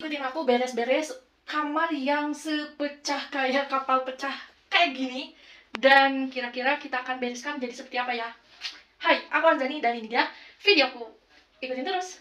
Ikutin aku beres-beres kamar yang sepecah kayak kapal pecah kayak gini. Dan kira-kira kita akan bereskan jadi seperti apa ya. Hai, aku Anzani dan ini dia videoku. Ikutin terus.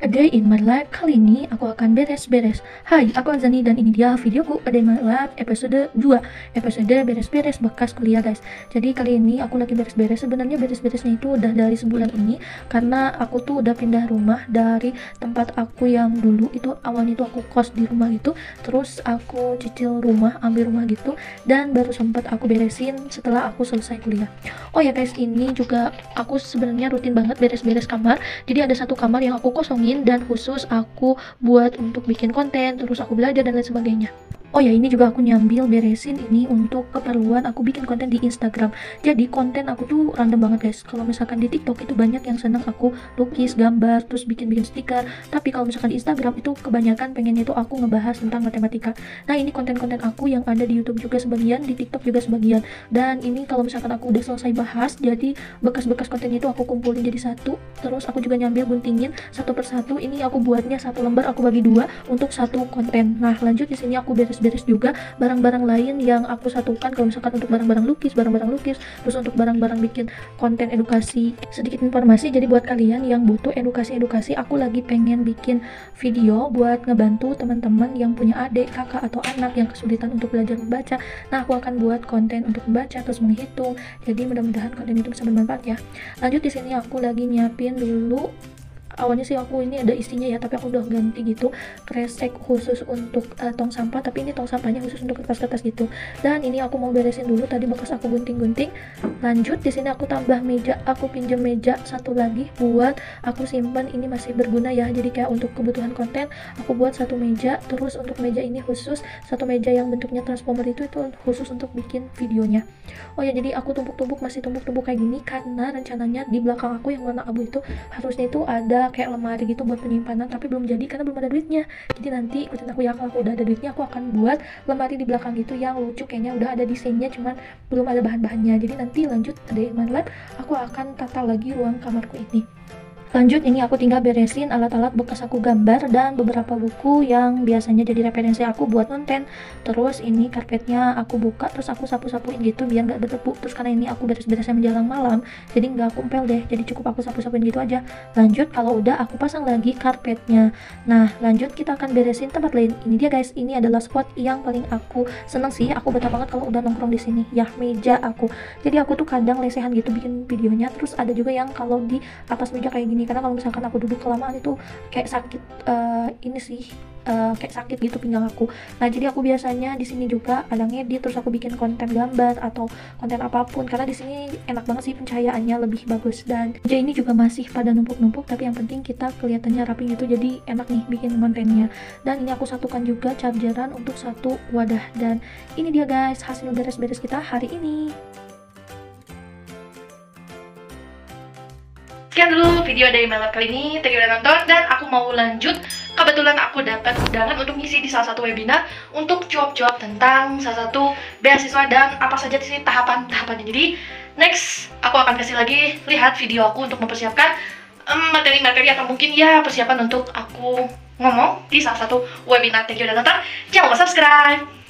A Day in My Life. Kali ini aku akan beres-beres. Hai, aku Azani dan ini dia videoku A Day in My Life episode 2. Episode beres-beres bekas kuliah, guys. Jadi kali ini aku lagi beres-beres. Sebenarnya beres-beresnya itu udah dari sebulan ini, karena aku tuh udah pindah rumah dari tempat aku yang dulu. Itu awalnya itu aku kos di rumah gitu, terus aku cicil rumah, ambil rumah gitu, dan baru sempat aku beresin setelah aku selesai kuliah. Oh ya guys, ini juga aku sebenarnya rutin banget beres-beres kamar. Jadi ada satu kamar yang aku kosongin dan khusus aku buat untuk bikin konten, terus aku belajar dan lain sebagainya. Oh ya, ini juga aku nyambil beresin ini untuk keperluan aku bikin konten di Instagram. Jadi konten aku tuh random banget, guys. Kalau misalkan di TikTok itu banyak yang seneng aku lukis, gambar, terus bikin-bikin stiker. Tapi kalau misalkan di Instagram itu kebanyakan pengennya itu aku ngebahas tentang matematika. Nah, ini konten-konten aku yang ada di YouTube juga sebagian, di TikTok juga sebagian. Dan ini kalau misalkan aku udah selesai bahas, jadi bekas-bekas konten itu aku kumpulin jadi satu. Terus aku juga nyambil guntingin satu persatu. Ini aku buatnya satu lembar, aku bagi dua untuk satu konten. Nah, lanjut di sini aku beres juga barang-barang lain yang aku satukan. Kalau misalkan untuk barang-barang lukis, terus untuk barang-barang bikin konten edukasi. Sedikit informasi, jadi buat kalian yang butuh edukasi, aku lagi pengen bikin video buat ngebantu teman-teman yang punya adik, kakak, atau anak yang kesulitan untuk belajar membaca. Nah, aku akan buat konten untuk membaca terus menghitung. Jadi mudah-mudahan konten itu bisa bermanfaat ya. Lanjut di sini aku lagi nyiapin dulu. Awalnya sih aku ini ada isinya ya, tapi aku udah ganti gitu, kresek khusus untuk tong sampah, tapi ini tong sampahnya khusus untuk kertas-kertas gitu. Dan ini aku mau beresin dulu, tadi bekas aku gunting-gunting. Lanjut di sini aku tambah meja, aku pinjam meja satu lagi buat aku simpan, ini masih berguna ya, jadi kayak untuk kebutuhan konten aku buat satu meja. Terus untuk meja ini khusus satu meja yang bentuknya transformer, itu khusus untuk bikin videonya. Oh ya, jadi aku masih tumpuk-tumpuk kayak gini karena rencananya di belakang aku yang warna abu itu harusnya itu ada kayak lemari gitu buat penyimpanan, tapi belum jadi karena belum ada duitnya. Jadi nanti ikutin aku ya, kalau aku udah ada duitnya aku akan buat lemari di belakang gitu yang lucu, kayaknya udah ada desainnya cuman belum ada bahan-bahannya. Jadi nanti lanjut di My Lab aku akan tata lagi ruang kamarku ini. Lanjut, ini aku tinggal beresin alat-alat bekas aku gambar dan beberapa buku yang biasanya jadi referensi aku buat konten. Terus ini karpetnya aku buka, terus aku sapu-sapuin gitu biar nggak berdebu. Terus karena ini aku beres-beresnya menjelang malam, jadi nggak kumpel deh, jadi cukup aku sapu-sapuin gitu aja. Lanjut, kalau udah aku pasang lagi karpetnya. Nah, lanjut kita akan beresin tempat lain. Ini dia guys, ini adalah spot yang paling aku seneng sih. Aku betah banget kalau udah nongkrong di sini. Ya, meja aku. Jadi aku tuh kadang lesehan gitu bikin videonya. Terus ada juga yang kalau di atas meja kayak gini, karena kalau misalkan aku duduk kelamaan itu kayak sakit ini sih kayak sakit gitu pinggang aku. Nah, jadi aku biasanya di sini juga ada ngedit, terus aku bikin konten gambar atau konten apapun, karena di sini enak banget sih, pencahayaannya lebih bagus. Dan meja ini juga masih pada numpuk-numpuk, tapi yang penting kita kelihatannya rapi gitu, jadi enak nih bikin kontennya. Dan ini aku satukan juga chargeran untuk satu wadah. Dan ini dia guys, hasil beres-beres kita hari ini. Sekian dulu video dari My Lab kali ini. Thank you udah nonton, dan aku mau lanjut. Kebetulan aku dapat undangan untuk ngisi di salah satu webinar untuk jawab-jawab tentang salah satu beasiswa dan apa saja sih tahapan-tahapannya. Jadi next aku akan kasih lagi lihat video aku untuk mempersiapkan materi-materi atau mungkin ya persiapan untuk aku ngomong di salah satu webinar. Thank you udah nonton. Jangan lupa subscribe.